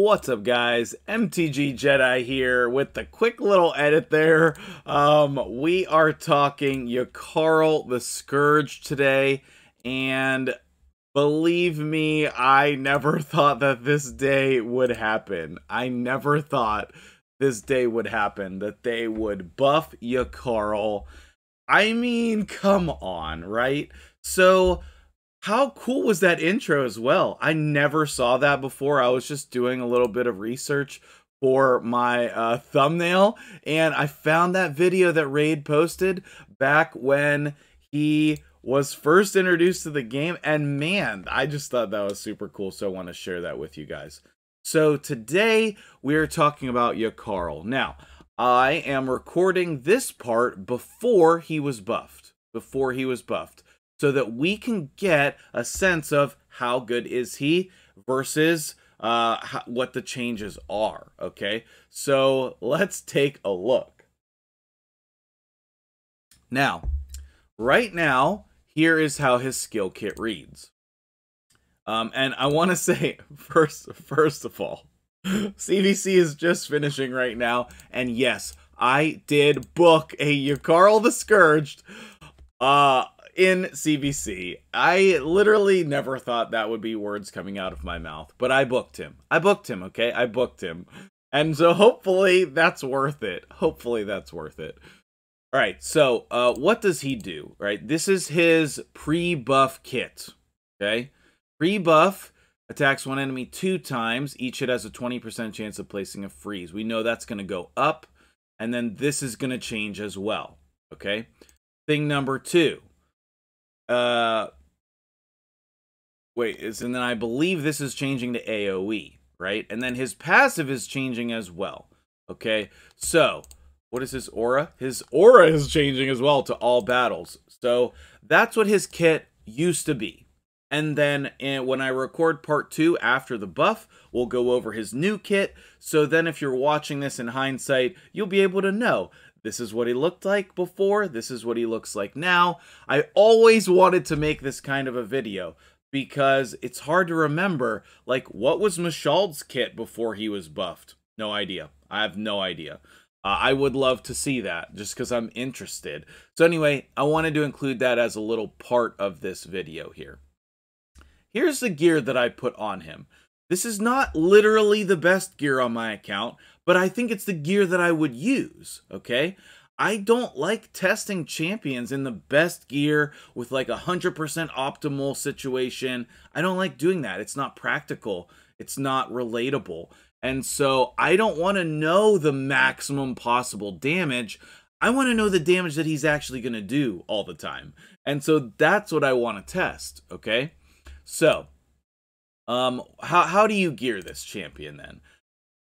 What's up, guys? MTG Jedi here with the quick little edit there. We are talking Ykarl the Scourge today, and believe me, I never thought that this day would happen. I never thought this day would happen, that they would buff Ykarl. I mean, come on, right? So how cool was that intro as well? I never saw that before. I was just doing a little bit of research for my thumbnail, and I found that video that Raid posted back when he was first introduced to the game, and man, I just thought that was super cool, so I want to share that with you guys. So today, we're talking about Ykarl. Now, I am recording this part before he was buffed. So that we can get a sense of how good is he versus what the changes are, okay? So let's take a look. Now, right now, here is how his skill kit reads. And I want to say, first of all, CVC is just finishing right now, and yes, I did book a Ykarl the Scourged, in CVC. I literally never thought that would be words coming out of my mouth, but I booked him. Okay? I booked him. And so hopefully that's worth it. All right, so what does he do, right? This is his pre-buff kit, okay? Pre-buff attacks one enemy 2 times. Each hit has a 20% chance of placing a freeze. We know that's going to go up, and then this is going to change as well, okay? Thing number 2. And then I believe this is changing to AoE, right? And then his passive is changing as well, okay? So, what is his aura? His aura is changing as well to all battles. So, that's what his kit used to be. And then when I record part 2 after the buff, we'll go over his new kit. So then if you're watching this in hindsight, you'll be able to know this is what he looked like before, this is what he looks like now. I always wanted to make this kind of a video because it's hard to remember, like, what was Mashald's kit before he was buffed? No idea. I have no idea. I would love to see that just because I'm interested. So anyway, I wanted to include that as a little part of this video here. Here's the gear that I put on him. This is not literally the best gear on my account, but I think it's the gear that I would use, okay? I don't like testing champions in the best gear with like 100% optimal situation. I don't like doing that. It's not practical. It's not relatable. And so I don't want to know the maximum possible damage. I want to know the damage that he's actually going to do all the time. And so that's what I want to test, okay? So, how do you gear this champion then?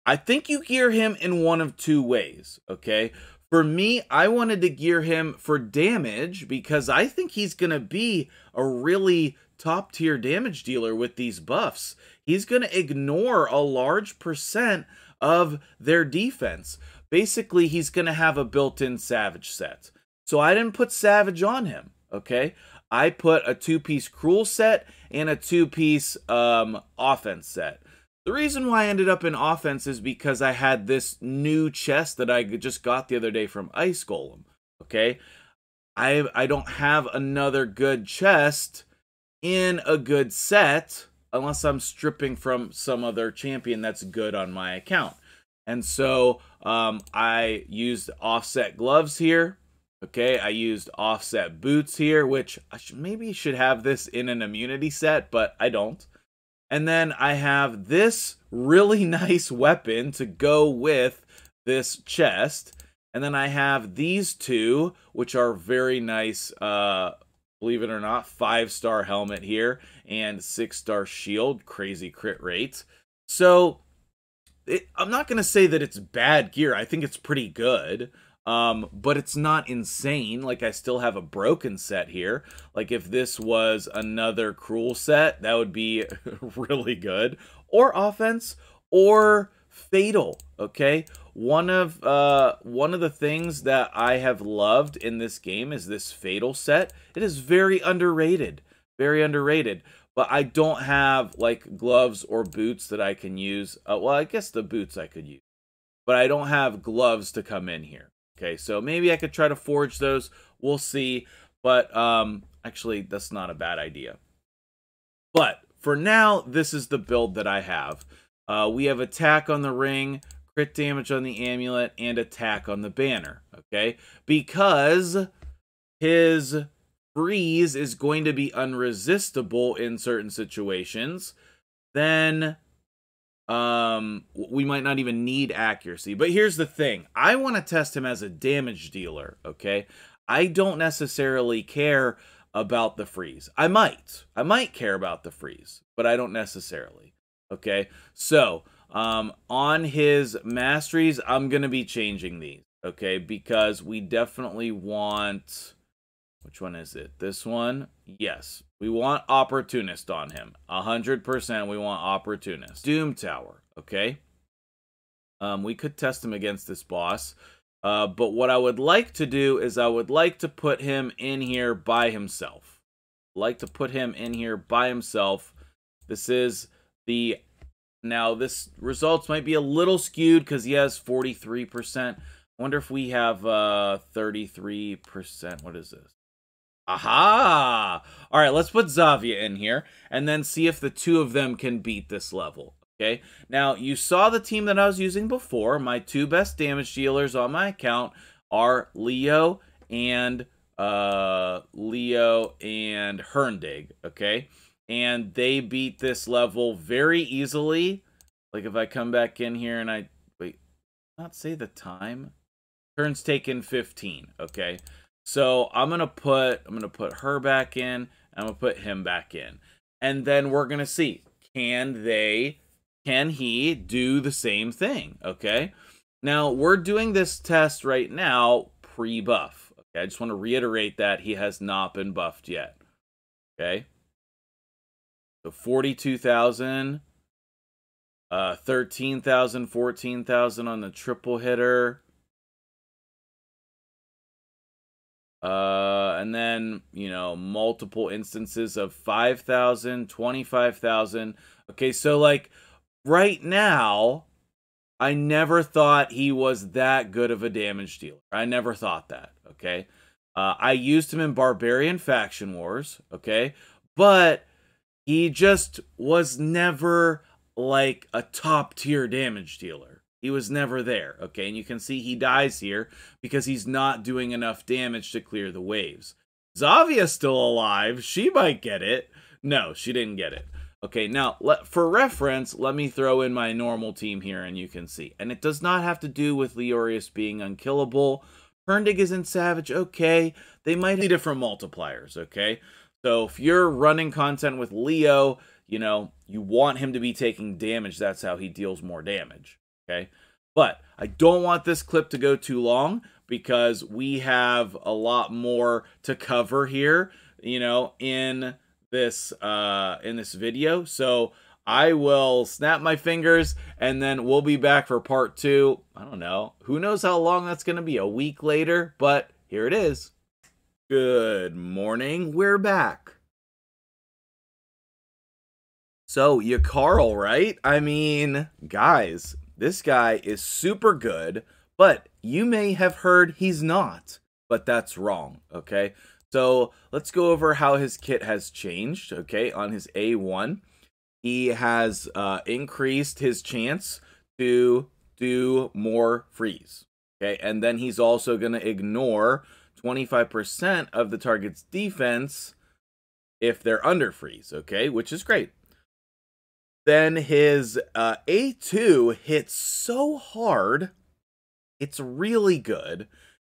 I think you gear him in one of 2 ways, okay? For me, I wanted to gear him for damage because I think he's going to be a really top-tier damage dealer with these buffs. He's going to ignore a large percent of their defense. Basically, he's going to have a built-in Savage set. So I didn't put Savage on him, okay? I put a 2-piece Cruel set and a 2-piece offense set. The reason why I ended up in offense is because I had this new chest that I just got the other day from Ice Golem, okay? I don't have another good chest in a good set unless I'm stripping from some other champion that's good on my account. And so I used offset gloves here. Okay, I used offset boots here, which I maybe should have this in an immunity set, but I don't. And then I have this really nice weapon to go with this chest. And then I have these 2, which are very nice, believe it or not, 5-star helmet here and 6-star shield, crazy crit rate. So I'm not going to say that it's bad gear. I think it's pretty good. But it's not insane. Like, I still have a broken set here. Like, if this was another Cruel set, that would be really good. Or offense, or fatal, okay? one of the things that I have loved in this game is this Fatal set. It is very underrated. Very underrated. But I don't have, like, gloves or boots that I can use. Well, I guess the boots I could use. But I don't have gloves to come in here. Okay, so maybe I could try to forge those. We'll see. But, actually, that's not a bad idea. But, for now, this is the build that I have. We have attack on the ring, crit damage on the amulet, and attack on the banner. Okay, because his freeze is going to be unresistible in certain situations, then we might not even need accuracy. But here's the thing. I want to test him as a damage dealer, okay? I don't necessarily care about the freeze. I might care about the freeze, but I don't necessarily. Okay? So, on his masteries, I'm going to be changing these, okay? Because we definitely want... Which one is it? This one? Yes. We want Opportunist on him. 100% we want Opportunist. Doom Tower, okay? We could test him against this boss. But what I would like to do is I would like to put him in here by himself. This is the... Now, this results might be a little skewed because he has 43%. I wonder if we have 33%. What is this? Aha! All right, let's put Xavia in here and then see if the two of them can beat this level. Okay, now you saw the team that I was using before. My two best damage dealers on my account are Leo and Herndig. Okay, and they beat this level very easily. Like if I come back in here and I wait, not say the time. Turns taken 15. Okay. So I'm gonna put her back in. I'm gonna put him back in, and then we're gonna see can he do the same thing? Okay. Now we're doing this test right now pre-buff. Okay, I just want to reiterate that he has not been buffed yet. Okay. So 42,000, 13,000, 14,000 on the triple hitter. And then, you know, multiple instances of 5,000, 25,000. Okay, so like right now, I never thought he was that good of a damage dealer. I never thought that, okay? I used him in Barbarian Faction Wars, okay? But he just was never like a top tier damage dealer. He was never there, okay? And you can see he dies here because he's not doing enough damage to clear the waves. Xavia's still alive. She might get it. No, she didn't get it. Okay, now, for reference, let me throw in my normal team here and you can see. And it does not have to do with Leorius being unkillable. Herndig isn't Savage, okay. They might have different multipliers, okay? So if you're running content with Leo, you know, you want him to be taking damage. That's how he deals more damage. Okay, but I don't want this clip to go too long because we have a lot more to cover here, you know, in this video. So I will snap my fingers and then we'll be back for part 2. I don't know. Who knows how long that's going to be? A week later, but here it is. Good morning. We're back. So, Carl, right? I mean, guys, this guy is super good, but you may have heard he's not, but that's wrong, okay? So let's go over how his kit has changed, okay? On his A1, he has increased his chance to do more freeze, okay? And then he's also going to ignore 25% of the target's defense if they're under freeze, okay? Which is great. Then his A2 hits so hard, it's really good.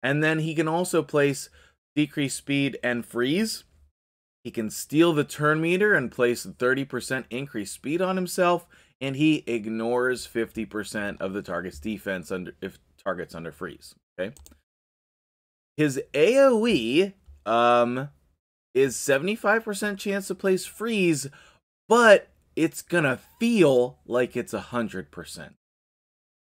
And then he can also place decrease speed and freeze. He can steal the turn meter and place 30% increased speed on himself. And he ignores 50% of the target's defense if target's under freeze. Okay. His AoE is 75% chance to place freeze, but it's gonna feel like it's 100%.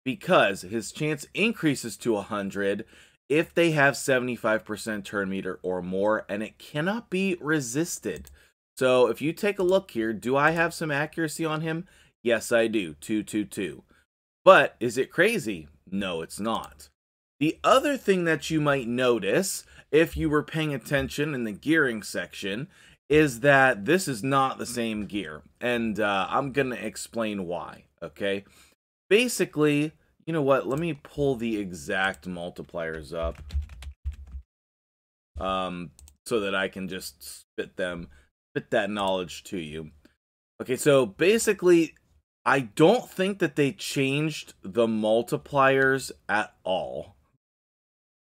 because his chance increases to 100 if they have 75% turn meter or more, and it cannot be resisted. So if you take a look here, do I have some accuracy on him? Yes, I do, 222. But is it crazy? No, it's not. The other thing that you might notice, if you were paying attention in the gearing section, is that this is not the same gear. And I'm going to explain why, okay? Basically, you know what? Let me pull the exact multipliers up so that I can just spit that knowledge to you. Okay, so basically, I don't think that they changed the multipliers at all.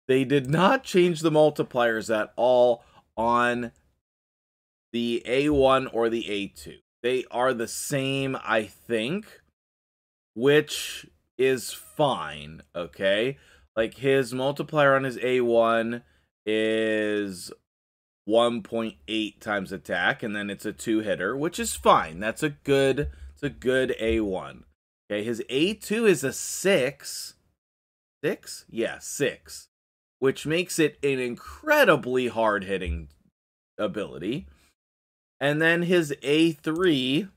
They did not change the multipliers at all on the A1 or the A2. They are the same, I think, which is fine, okay? Like, his multiplier on his A1 is 1.8 times attack, and then it's a 2-hitter, which is fine. That's a good A1. Okay, his A2 is a 6. 6? Yeah, 6. Which makes it an incredibly hard-hitting ability. And then his A3,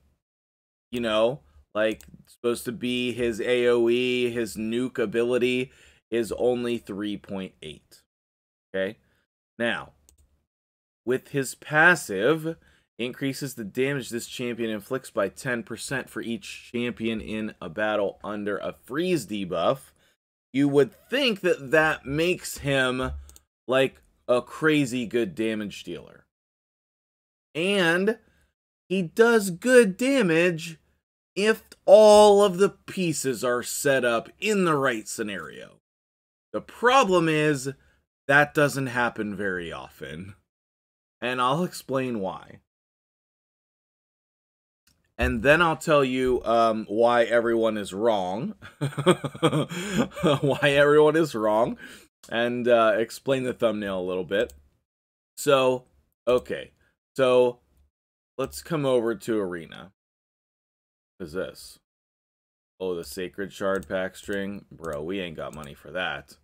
you know, like, supposed to be his AoE, his nuke ability, is only 3.8. Okay? Now, with his passive, increases the damage this champion inflicts by 10% for each champion in a battle under a freeze debuff. You would think that that makes him like a crazy good damage dealer. And he does good damage if all of the pieces are set up in the right scenario. The problem is that doesn't happen very often. And I'll explain why. And then I'll tell you why everyone is wrong. Why everyone is wrong. And explain the thumbnail a little bit. So, okay. So, let's come over to Arena. What is this? Oh, the Sacred Shard pack string? Bro, we ain't got money for that.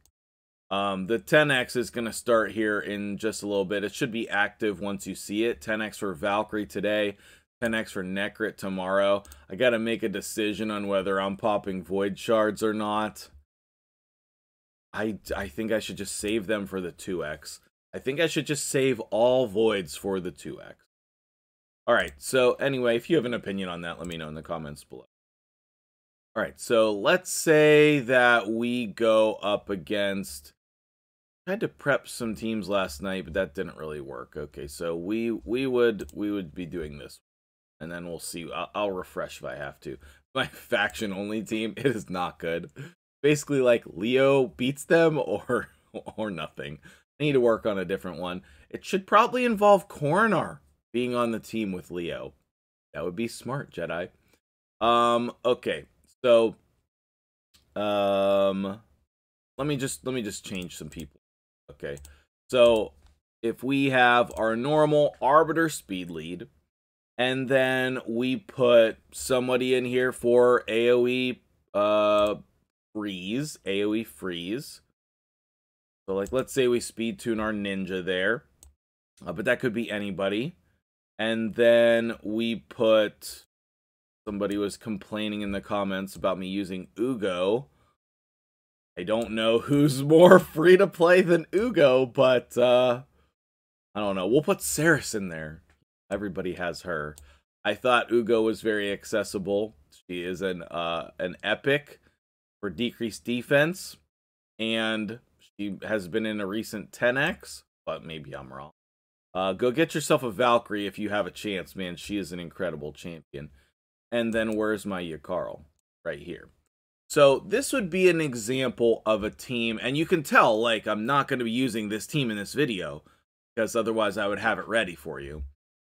The 10x is going to start here in just a little bit. It should be active once you see it. 10x for Valkyrie today. 10x for Necrit tomorrow. I got to make a decision on whether I'm popping Void Shards or not. I think I should just save them for the 2x. I think I should just save all Voids for the 2x. Alright, so anyway, if you have an opinion on that, let me know in the comments below. Alright, so let's say that we go up against... I had to prep some teams last night, but that didn't really work. Okay, so we would be doing this. And then we'll see. I'll refresh if I have to. My faction-only team, it is not good. Basically, like, Leo beats them or nothing. I need to work on a different one. It should probably involve Coronar being on the team with Leo. That would be smart, Jedi. Okay. So, let me just change some people. Okay. So, if we have our normal Arbiter speed lead, and then we put somebody in here for AoE freeze, AoE freeze. So, like, let's say we speed tune our ninja there, but that could be anybody. And then we put, somebody was complaining in the comments about me using Ugo. I don't know who's more free to play than Ugo, but I don't know. We'll put Saris in there. Everybody has her. I thought Ugo was very accessible. She is an epic for decreased defense, and she has been in a recent 10x, but maybe I'm wrong. Go get yourself a Valkyrie if you have a chance, man. She is an incredible champion. And then where's my Yakarl? Right here. So this would be an example of a team, and you can tell, like, I'm not going to be using this team in this video, because otherwise I would have it ready for you.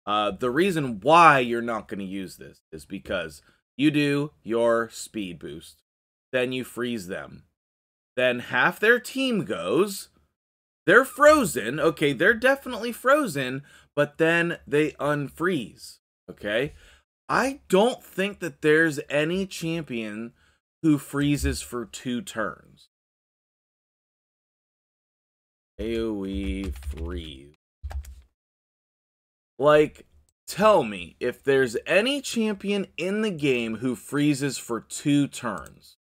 The reason why you're not going to use this is because you do your speed boost, then you freeze them. Then half their team goes, they're frozen, okay, they're definitely frozen, but then they unfreeze, okay? I don't think that there's any champion who freezes for 2 turns. AoE freeze. Like, tell me if there's any champion in the game who freezes for 2 turns.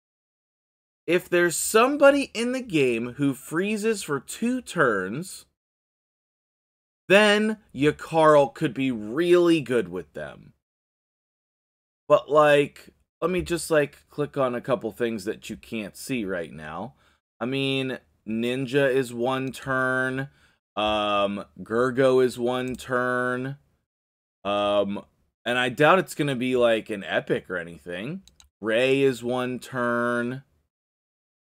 If there's somebody in the game who freezes for 2 turns, then Yakarl could be really good with them. But, like, let me just, like, click on a couple things that you can't see right now. I mean, Ninja is 1 turn. Gergo is 1 turn. And I doubt it's going to be, like, an epic or anything. Ray is 1 turn.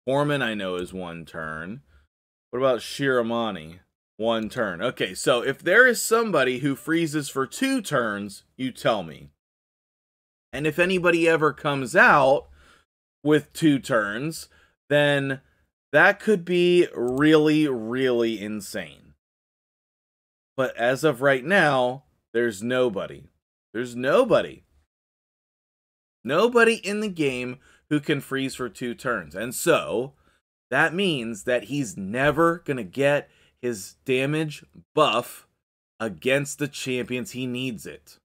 Foreman, I know, is 1 turn. What about Shiramani? 1 turn. Okay, so if there is somebody who freezes for 2 turns, you tell me. And if anybody ever comes out with 2 turns, then that could be really, really insane. But as of right now, there's nobody. There's nobody. Nobody in the game who can freeze for 2 turns. And so, that means that he's never going to get his damage buff against the champions he needs it.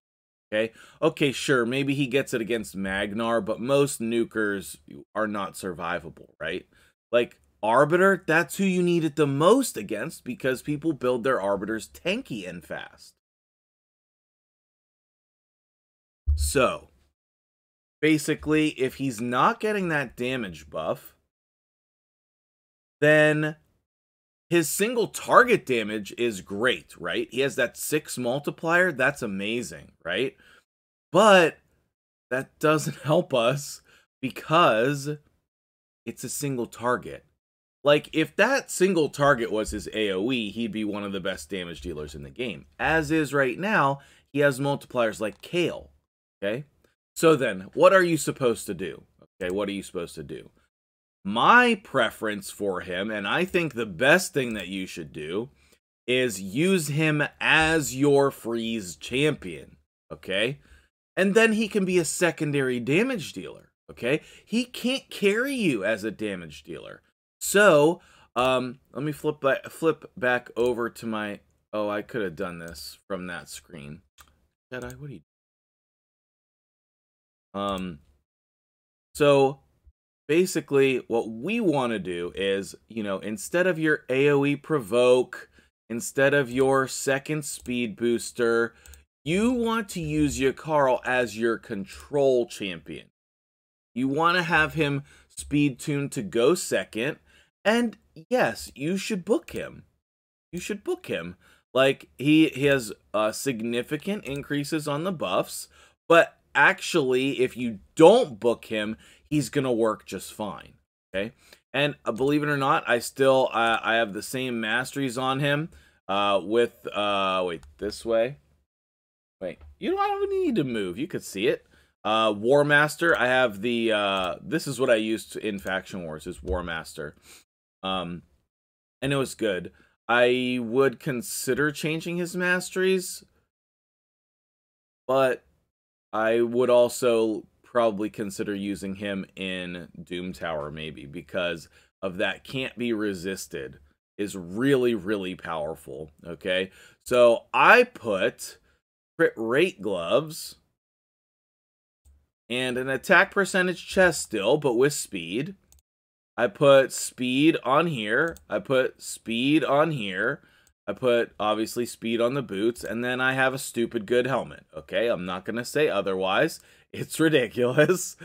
Okay, sure, maybe he gets it against Magnar, but most nukers are not survivable, right? Like, Arbiter, that's who you need it the most against because people build their Arbiters tanky and fast. So, basically, if he's not getting that damage buff, then his single target damage is great, right? He has that 6 multiplier. That's amazing, right? But that doesn't help us because it's a single target. Like, if that single target was his AoE, he'd be one of the best damage dealers in the game. As is right now, he has multipliers like Kale, okay? So then, what are you supposed to do? Okay, what are you supposed to do? My preference for him, and I think the best thing that you should do, is use him as your freeze champion, okay? And then he can be a secondary damage dealer, okay? He can't carry you as a damage dealer. So, let me flip back over to my... Oh, I could have done this from that screen. What are you... So... Basically, what we want to do is, you know, instead of your AoE provoke, instead of your second speed booster, you want to use Yakarl as your control champion. You want to have him speed tuned to go second, and yes, you should book him. You should book him. Like, he has significant increases on the buffs, but actually, if you don't book him, he's gonna work just fine, okay? And believe it or not, I still I have the same masteries on him with wait, this way. Wait, you don't need to move. You could see it. War Master. I have the this is what I used in Faction Wars, is War Master. And it was good. I would consider changing his masteries, but I would also probably consider using him in Doom Tower, maybe, because of that can't be resisted is really, really powerful, okay? So I put crit rate gloves and an attack percentage chest still, but with speed. I put speed on here. I put speed on here. I put, obviously, speed on the boots, and then I have a stupid good helmet, okay? I'm not going to say otherwise. It's ridiculous.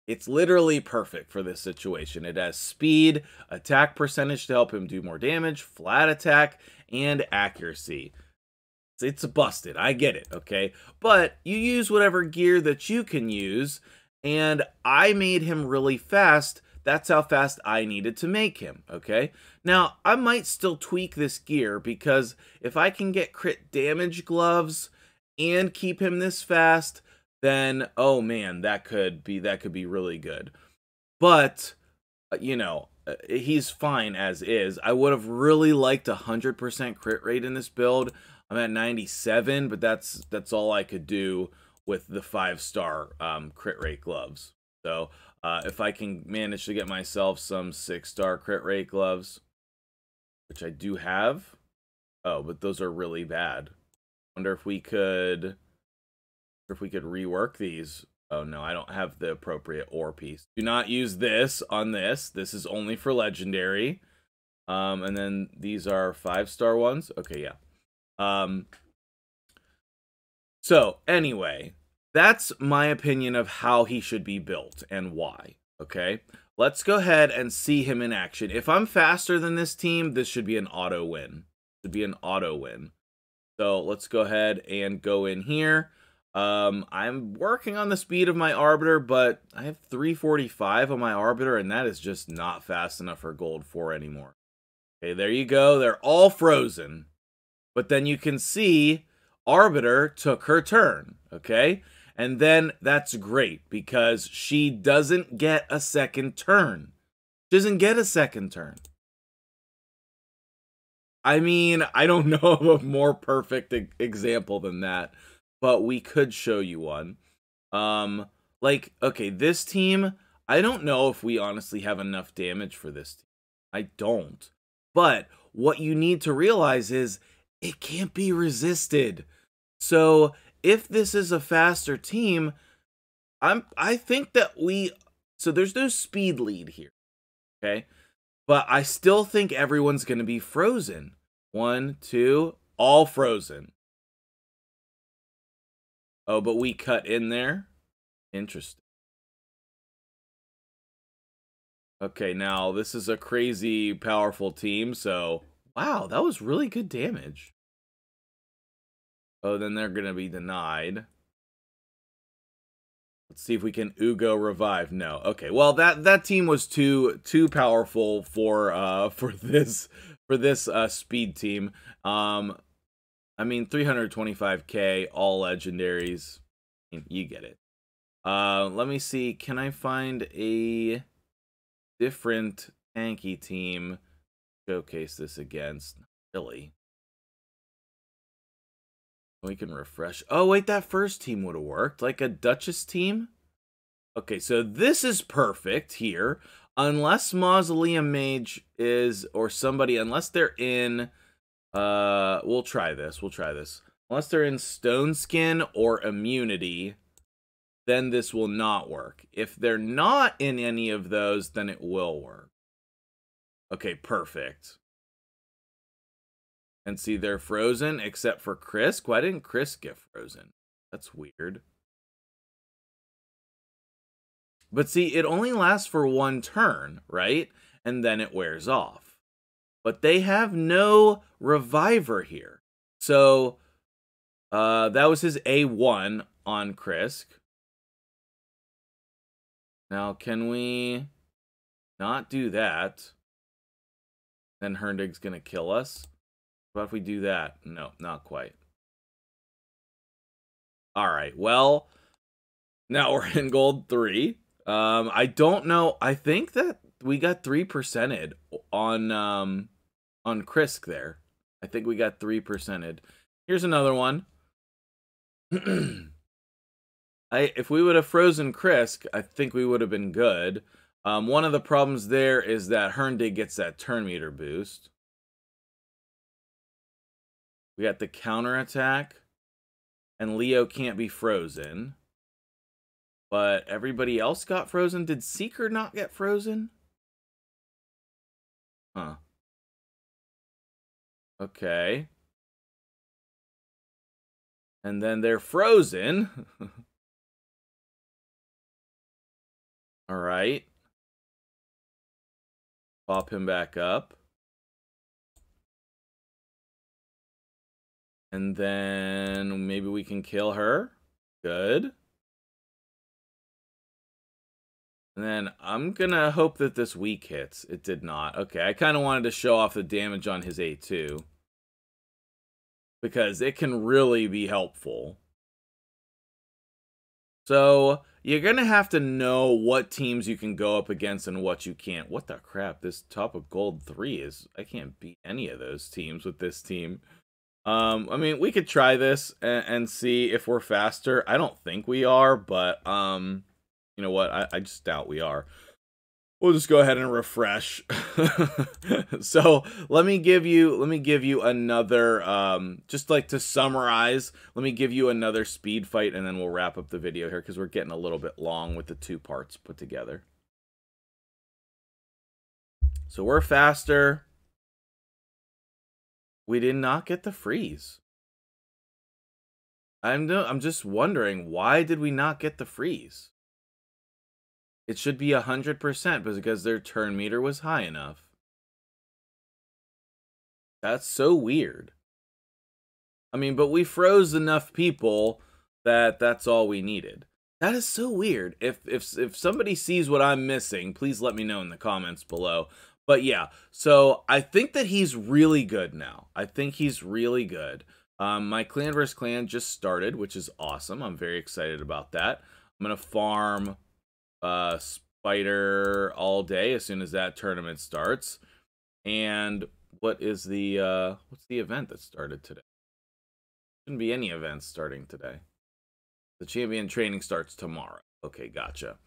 It's literally perfect for this situation. It has speed, attack percentage to help him do more damage, flat attack, and accuracy. It's busted. I get it, okay? But you use whatever gear that you can use, and I made him really fast. That's how fast I needed to make him, okay? Now, I might still tweak this gear, because if I can get crit damage gloves and keep him this fast, then, oh man, that could be really good. But, you know, he's fine as is. I would have really liked 100% crit rate in this build. I'm at 97, but that's all I could do with the 5-star crit rate gloves. So if I can manage to get myself some 6-star crit rate gloves, which I do have. Oh, but those are really bad. Wonder if we could rework these. Oh no, I don't have the appropriate ore piece. Do not use this on this. This is only for legendary. And then these are 5-star ones. Okay, yeah. So anyway, that's my opinion of how he should be built and why. Okay, let's go ahead and see him in action. If I'm faster than this team, this should be an auto win. Should be an auto win. So let's go ahead and go in here. I'm working on the speed of my Arbiter, but I have 345 on my Arbiter, and that is just not fast enough for Gold 4 anymore. Okay, there you go. They're all frozen. But then you can see Arbiter took her turn, okay? And then that's great because she doesn't get a second turn. She doesn't get a second turn. I mean, I don't know of a more perfect example than that, but we could show you one. Like, okay, this team, I don't know if we honestly have enough damage for this team. I don't. But what you need to realize is it can't be resisted. So if this is a faster team, I think that so there's no speed lead here, okay? But I still think everyone's going to be frozen. 1, 2, all frozen. Oh, but we cut in there? Interesting. Okay, now this is a crazy powerful team, so wow, that was really good damage. Oh, then they're going to be denied. Let's see if we can Ugo revive. No. Okay. Well, that team was too powerful for this speed team. I mean 325k all legendaries. You get it. Let me see. Can I find a different tanky team to showcase this against? Not really. We can refresh. Oh, wait, that first team would have worked. Like a Duchess team? Okay, so this is perfect here. Unless Mausoleum Mage is, or somebody, unless they're in, we'll try this. Unless they're in Stone Skin or Immunity, then this will not work. If they're not in any of those, then it will work. Okay, perfect. And see, they're frozen except for Krisk. Why didn't Krisk get frozen? That's weird. But see, it only lasts for 1 turn, right? And then it wears off. But they have no reviver here. So, that was his A1 on Krisk. Now, can we not do that? Then Herndig's gonna kill us. What if we do that? No, not quite. Alright, well, now we're in Gold 3. I don't know. I think that we got 3%ed on Krisk there. I think we got 3%ed. Here's another one. If we would have frozen Krisk, I think we would have been good. One of the problems there is that Herndig gets that turn meter boost. We got the counterattack. And Leo can't be frozen. But everybody else got frozen. Did Seeker not get frozen? Huh. Okay. And then they're frozen. Alright. Pop him back up. And then maybe we can kill her. Good. And then I'm gonna hope that this weak hits. It did not. Okay, I kind of wanted to show off the damage on his A2. Because it can really be helpful. So, you're gonna have to know what teams you can go up against and what you can't. What the crap? This top of Gold 3 is... I can't beat any of those teams with this team. I mean, we could try this and see if we're faster. I don't think we are, but, you You know what? I just doubt we are. We'll just go ahead and refresh. So let me give you another, just like to summarize, let me give you another speed fight, and then we'll wrap up the video here because we're getting a little bit long with the 2 parts put together. So we're faster. We did not get the freeze. I'm just wondering, why did we not get the freeze? It should be 100% because their turn meter was high enough. That's so weird. I mean, but we froze enough people that that's all we needed. That is so weird. If somebody sees what I'm missing, please let me know in the comments below. But yeah, so I think that he's really good now. I think he's really good. My clan vs. clan just started, which is awesome. I'm very excited about that. I'm going to farm Spider all day as soon as that tournament starts. And what is the what's the event that started today? Shouldn't be any events starting today. The champion training starts tomorrow. Okay, gotcha.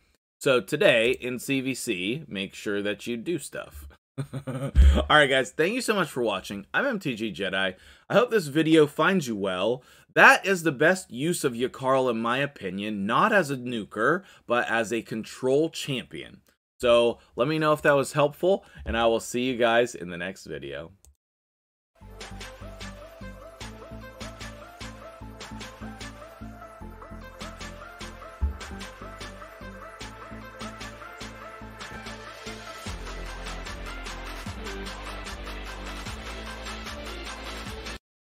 So today in CVC, make sure that you do stuff. Alright guys, thank you so much for watching. I'm MTG Jedi. I hope this video finds you well. That is the best use of Yakarl in my opinion, not as a nuker, but as a control champion. So let me know if that was helpful, and I will see you guys in the next video.